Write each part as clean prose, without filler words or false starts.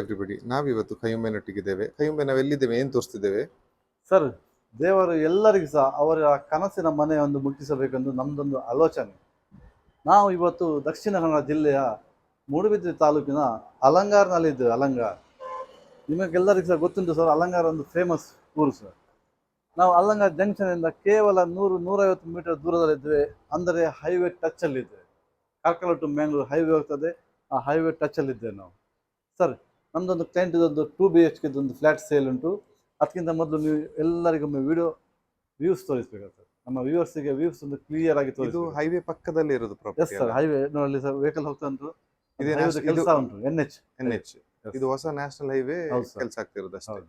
Everybody, ನಾವಿವತ್ತು ಕೈಯೊಂಬೆನೊಟ್ಟಿಗಿದ್ದೇವೆ. ಕೈಯೊಂಬೆ ನಾವು ಎಲ್ಲಿದ್ದೇವೆ, ಏನು ತೋರಿಸ್ತಿದ್ದೇವೆ ಸರ್? ದೇವರು ಎಲ್ಲರಿಗೂ ಸಹ ಅವರ ಕನಸಿನ ಮನೆಯೊಂದು ಮುಟ್ಟಿಸಬೇಕೆಂದು ನಮ್ಮದೊಂದು ಆಲೋಚನೆ. ನಾವು ಇವತ್ತು ದಕ್ಷಿಣ ಕನ್ನಡ ಜಿಲ್ಲೆಯ ಮೂಡುಬಿದ್ರೆ ತಾಲೂಕಿನ ಅಲಂಗಾರ್ನಲ್ಲಿದ್ದೇವೆ. ಅಲಂಗಾರ್ ನಿಮಗೆಲ್ಲರಿಗೂ ಸಹ ಗೊತ್ತುಂಟು ಸರ್, ಅಲಂಗಾರ್ ಒಂದು ಫೇಮಸ್ ಊರು ಸರ್. ನಾವು ಅಲಂಗಾರ್ ಜಂಕ್ಷನಿಂದ ಕೇವಲ 100-150 ಮೀಟರ್ ದೂರದಲ್ಲಿದ್ದೇವೆ. ಅಂದರೆ ಹೈವೇ ಟಚ್ಚಲ್ಲಿದ್ದೇವೆ. ಕಾರ್ಕಳ ಟು ಮ್ಯಾಂಗ್ಳೂರು ಹೈವೇ ಹೋಗ್ತದೆ, ಆ ಹೈವೇ ಟಚ್ಚಲ್ಲಿದ್ದೇವೆ ನಾವು ಸರ್. ನಮ್ಮದೊಂದು ಕ್ಲೈಂಟ್ ಇದೊಂದು 2 BHK ಒಂದು ಫ್ಲ್ಯಾಟ್ ಸೇಲ್ ಉಂಟು. ಅದಕ್ಕಿಂತ ಮೊದಲು ನೀವು ಎಲ್ಲರಿಗೊಮ್ಮೆ ವ್ಯೂಸ್ ತೋರಿಸ್ಬೇಕಾಗ್ತದೆ. ನಮ್ಮ ವ್ಯೂವರ್ಸಿಗೆ ವ್ಯೂಸ್ ಒಂದು ಕ್ಲಿಯರ್ ಆಗಿ ಇದು ಹೈವೇ ಪಕ್ಕದಲ್ಲಿ ಇರೋದು ಪ್ರಾಪರ್ಟಿ. ಎಸ್ ಸರ್, ಹೈವೇ ನೋಡಿ ಸರ್, ವೆಹಿಕಲ್ ಹೋಗ್ತಾ ಉಂಟು, ಕೆಲಸ ಉಂಟು. NH ಇದು ಹೊಸ ನ್ಯಾಷನಲ್ ಹೈವೇ ಕೆಲಸ ಆಗ್ತಿರೋದು ಅಷ್ಟೇ.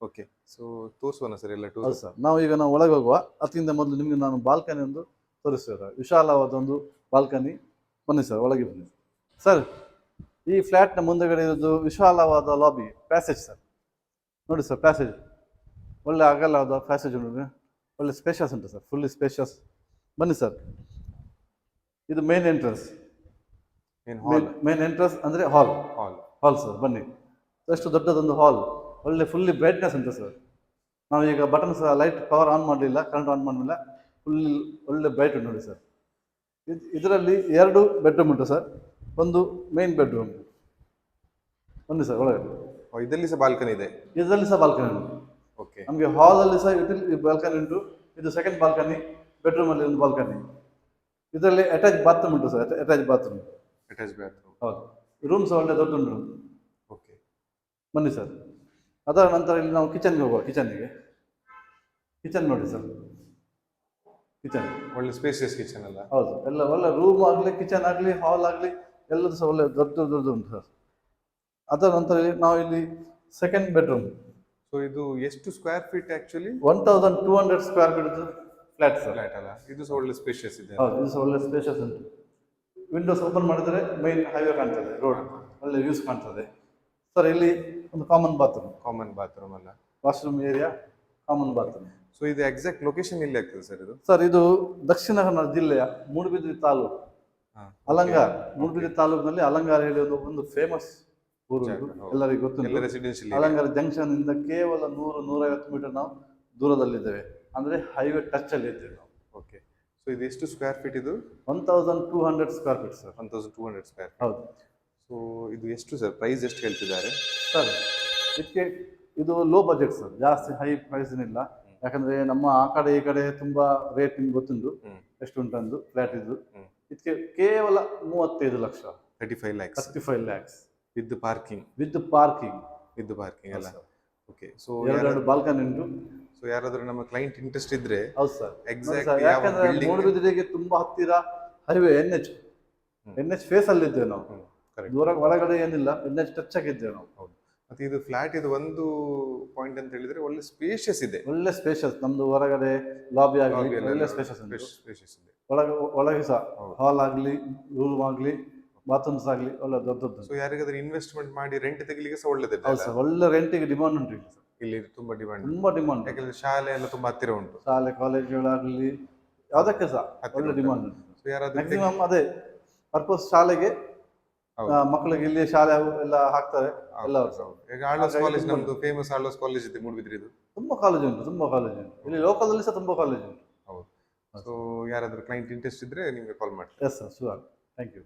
ಓಕೆ, ಸೊ ತೋರಿಸುವನ ಸರ್ ಎಲ್ಲ ಟೂರ್? ಸರ್, ನಾವು ಒಳಗೆ ಹೋಗುವ. ಅದಕ್ಕಿಂತ ಮೊದಲು ನಿಮಗೆ ನಾನು ಬಾಲ್ಕನಿ ಒಂದು ತೋರಿಸ್ತೇವೆ. ವಿಶಾಲವಾದ ಒಂದು ಬಾಲ್ಕನಿ. ಬನ್ನಿ ಸರ್, ಒಳಗೆ ಬನ್ನಿ ಸರ್. ಈ ಫ್ಲ್ಯಾಟ್ನ ಮುಂದೆಗಡೆ ಇರೋದು ವಿಶಾಲವಾದ ಲಾಬಿ, ಪ್ಯಾಸೇಜ್ ಸರ್. ನೋಡಿ ಸರ್, ಪ್ಯಾಸೇಜ್ ಒಳ್ಳೆ ಅಗಲವಾದ ಪ್ಯಾಸೇಜ್ ಉಂಟು, ಒಳ್ಳೆ ಸ್ಪೇಷಿಯಸ್ ಉಂಟು ಸರ್, ಫುಲ್ಲಿ ಸ್ಪೇಷಿಯಸ್. ಬನ್ನಿ ಸರ್, ಇದು ಮೇನ್ ಎಂಟ್ರೆನ್ಸ್. ಮೇನ್ ಎಂಟ್ರೆನ್ಸ್ ಅಂದರೆ ಹಾಲ್ ಸರ್. ಬನ್ನಿ, ಎಷ್ಟು ದೊಡ್ಡದೊಂದು ಹಾಲ್, ಒಳ್ಳೆ ಫುಲ್ಲಿ ಬ್ರೈಟ್ನೆಸ್ ಉಂಟು ಸರ್. ನಾವೀಗ ಬಟನ್ ಸಹ ಲೈಟ್ ಪವರ್ ಆನ್ ಮಾಡಲಿಲ್ಲ, ಕರೆಂಟ್ ಆನ್ ಮಾಡಲಿಲ್ಲ, ಫುಲ್ ಒಳ್ಳೆ ಬ್ರೈಟ್ ಉಂಟು ನೋಡಿ ಸರ್. ಇದರಲ್ಲಿ 2 ಬೆಡ್ರೂಮ್ ಉಂಟು ಸರ್, ಒಂದು ಮೇನ್ ಬೆಡ್ರೂಮ್. ಬನ್ನಿ ಸರ್, ಒಳಗೆ. ಇದರಲ್ಲಿ ಸಹ ಬಾಲ್ಕನಿ ಇದೆ? ಇದರಲ್ಲಿ ಸಹ ಬಾಲ್ಕನಿ ಉಂಟು. ಓಕೆ, ನಮಗೆ ಹಾಲಲ್ಲಿ ಸಹ ಬಾಲ್ಕನಿ ಉಂಟು. ಇದು ಸೆಕೆಂಡ್ ಬಾಲ್ಕನಿ, ಬೆಡ್ರೂಮಲ್ಲಿ ಒಂದು ಬಾಲ್ಕನಿ. ಇದರಲ್ಲಿ ಅಟ್ಯಾಚ್ ಬಾತ್ರೂಮ್ ಉಂಟು ಸರ್, ಅಟ್ಯಾಚ್ ಬಾತ್ರೂಮ್. ಹೌದು, ರೂಮ್ ಸಹ ಒಳ್ಳೆ ದೊಡ್ಡ ಉಂಟು. ಓಕೆ, ಬನ್ನಿ ಸರ್. ಅದರ ನಂತರ ಇಲ್ಲಿ ನಾವು ಕಿಚನ್ಗೆ ಹೋಗುವ. ಕಿಚನ್ ನೋಡಿ ಸರ್, ಕಿಚನ್ ಒಳ್ಳೆ ಸ್ಪೇಸಿಯಸ್ ಕಿಚನ್ ಅಲ್ಲ? ಹೌದು, ಎಲ್ಲ ಒಳ್ಳೆ ರೂಮ್ ಆಗಲಿ, ಕಿಚನ್ ಆಗಲಿ, ಹಾಲ್ ಆಗಲಿ, ಎಲ್ಲದೂ ಸಹ ಒಳ್ಳೆ ದೊಡ್ಡ ಉಂಟು ಸರ್. ಅದರ ನಂತರ ನಾವು ಇಲ್ಲಿ ಸೆಕೆಂಡ್ ಬೆಡ್ರೂಮ್. ಸೊ ಇದು ಎಷ್ಟು square feet actually? 1200 square feet flat sir. Flat ಅಲ್ಲ? ಇದು ಸಹ ಒಳ್ಳೆ ಸ್ಪೇಷಿಯಸ್ ಇದೆ. ಹೌದು, ಇದು ಸಹ ಒಳ್ಳೆ ಸ್ಪೇಷಿಯಸ್ ಉಂಟು. ವಿಂಡೋಸ್ ಓಪನ್ ಮಾಡಿದರೆ ಮೈನ್ ಹೈವೇ ಕಾಣ್ತದೆ, ರೋಡ್ ಒಳ್ಳೆ ವ್ಯೂಸ್ ಕಾಣ್ತದೆ ಸರ್. ಇಲ್ಲಿ ಒಂದು ಕಾಮನ್ ಬಾತ್ರೂಮ್ ಅಲ್ಲ, washroom area, common bathroom. So ಇದು ಎಕ್ಸಾಕ್ಟ್ ಲೊಕೇಶನ್ ಎಲ್ಲಿ ಆಗ್ತದೆ ಸರ್ ಇದು? ಸರ್, ಇದು ದಕ್ಷಿಣ ಕನ್ನಡ ಜಿಲ್ಲೆಯ ಮೂಡುಬಿದ್ರೆ ತಾಲೂಕು, ಅಲಂಗಾರ್. ಮೂಡುಬಿದ್ರೆ ತಾಲೂಕಿನಲ್ಲಿ ಅಲಂಗಾರ್ ಹೇಳಿ ಒಂದು ಫೇಮಸ್ ಊರು, ಎಲ್ಲರಿಗೂ ಗೊತ್ತು. ಅಲಂಗಾರ್ ಜಂಕ್ಷನ್ ಇಂದ ಕೇವಲ 100-150 ಮೀಟರ್ ನಾವು ದೂರದಲ್ಲಿದ್ದೇವೆ. ಅಂದ್ರೆ ಹೈವೇ ಟಚ್ ಅಲ್ಲಿ ಇದ್ದೇವೆ ನಾವು. ಓಕೆ, ಸೊ ಇದು ಎಷ್ಟು ಸ್ಕ್ವೇರ್ ಫೀಟ್ ಇದು? 1200 square feet sir. 1200 square feet. ಹೌದು. ಸೊ ಇದು ಎಷ್ಟು ಸರ್, ಪ್ರೈಸ್ ಎಷ್ಟು ಹೇಳ್ತಿದ್ದಾರೆ ಸರ್? ಇದು ಲೋ ಬಜೆಟ್ ಸರ್, ಜಾಸ್ತಿ ಹೈ ಪ್ರೈಸ್ ಏನಿಲ್ಲ. ಯಾಕಂದ್ರೆ ನಮ್ಮ ಆ ಕಡೆ ಈ ಕಡೆ ತುಂಬಾ ರೇಟ್ ನಿಮ್ಗೆ ಗೊತ್ತುಂಟು ಎಷ್ಟು ಉಂಟಂದು ಫ್ಲಾಟ್ ಇದು. ಇದಕ್ಕೆ ಕೇವಲ 35 ಲಕ್ಷ. 35 lakhs ವಿತ್ ಪಾರ್ಕಿಂಗ್ ಅಲ್ಲ? ಓಕೆ, ಸೊ 2 ಬಾಲ್ಕನಿ ಉಂಟು. ಸೊ ಯಾರಾದ್ರೂ ನಮ್ಮ ಕ್ಲೈಂಟ್ ಇಂಟ್ರೆಸ್ಟ್ ಇದ್ರೆ? ಹೌದು ಸರ್, ಎಕ್ಸಾಕ್ಟ್. ಯಾಕಂದ್ರೆ ಮೂಡುಬಿದಿರೆಗೆ ತುಂಬಾ ಹತ್ತಿರ ಹೈವೇ, NH ಫೇಸ್ ಅಲ್ಲಿ ಇದ್ದೇವೆ ನಾವು. ದೂರ ಒಳಗಡೆ ಏನಿಲ್ಲ, NH ಟಚ್ ಆಗಿದ್ದೇವೆ ನಾವು. ಹೌದು. ಮತ್ತೆ ಇದು ಫ್ಲಾಟ್ ಇದು ಒಂದು ಪಾಯಿಂಟ್ ಅಂತ ಹೇಳಿದ್ರೆ ಒಳ್ಳೆ ಸ್ಪೇಷಿಯಸ್ ಇದೆ. ಒಳ್ಳೆ ಸ್ಪೇಷಿಯಸ್, ನಮ್ದು ಹೊರಗಡೆ ಲಾಬಿ ಆಗಲಿ ಒಳ್ಳೆ ಸ್ಪೇಷಿಯಸ್ ಇದೆ. ಒಳಗೆ ಸಹ ಹಾಲ್ ಆಗಲಿ, ರೂಮ್ ಆಗಲಿ, ಬಾತ್ರೂಮ್ಸ್ ಆಗಲಿ ಒಳ್ಳೆ ದೊಡ್ಡದು. ಸೊ ಯಾರಿಗಾದ್ರೂ ಇನ್ವೆಸ್ಟ್ಮೆಂಟ್ ಮಾಡಿ ರೆಂಟ್ ತೆಗಿಲಿಕ್ಕೆ ಸಹ ಒಳ್ಳೆದಿದೆ. ಹೌದು ಸರ್, ಒಳ್ಳೆ ರೆಂಟಿಗೆ ಡಿಮಾಂಡ್ ಉಂಟು ಇಲ್ಲಿ ತುಂಬಾ ಡಿಮಾಂಡ್. ಯಾಕಂದ್ರೆ ಶಾಲೆ ಎಲ್ಲ ತುಂಬಾ ಹತ್ತಿರ ಉಂಟು. ಶಾಲೆ ಕಾಲೇಜುಗಳಾಗಲಿ ಯಾವುದಕ್ಕೆ ಸಹ ಒಳ್ಳೆ ಡಿಮಾಂಡ್ ಉಂಟು. ಸೊ ಯಾರಾದ್ರೂ ಮ್ಯಾಕ್ಸಿಮಮ್ ಅದೇ ಪರ್ಪಸ್, ಶಾಲೆಗೆ ಮಕ್ಕಳಿಗೆ ಇಲ್ಲಿ ಶಾಲೆ ಎಲ್ಲ ಹಾಕ್ತಾರೆ ಎಲ್ಲ. ಈಗ ಆಳ್ವಾಸ್ ಕಾಲೇಜ್, ನಮ್ದು ಫೇಮಸ್ ಆಳ್ವಾಸ್ ಕಾಲೇಜ್ ಇದೆ ಮೂಡುಬಿದ್ರೆದು. ತುಂಬಾ ಕಾಲೇಜ್ ಉಂಟು ಇಲ್ಲಿ ಲೋಕಲ್ ಅಲ್ಲಿ ಸಹ ತುಂಬಾ ಕಾಲೇಜ್ ಉಂಟು. ಹೌದು. ಸೊ ಯಾರಾದ್ರೂ ಕ್ಲೈಂಟ್ ಇಂಟ್ರೆಸ್ಟ್ ಇದ್ರೆ ನಿಮಗೆ ಕಾಲ್ ಮಾಡಿ. Yes sir, sure. Thank you.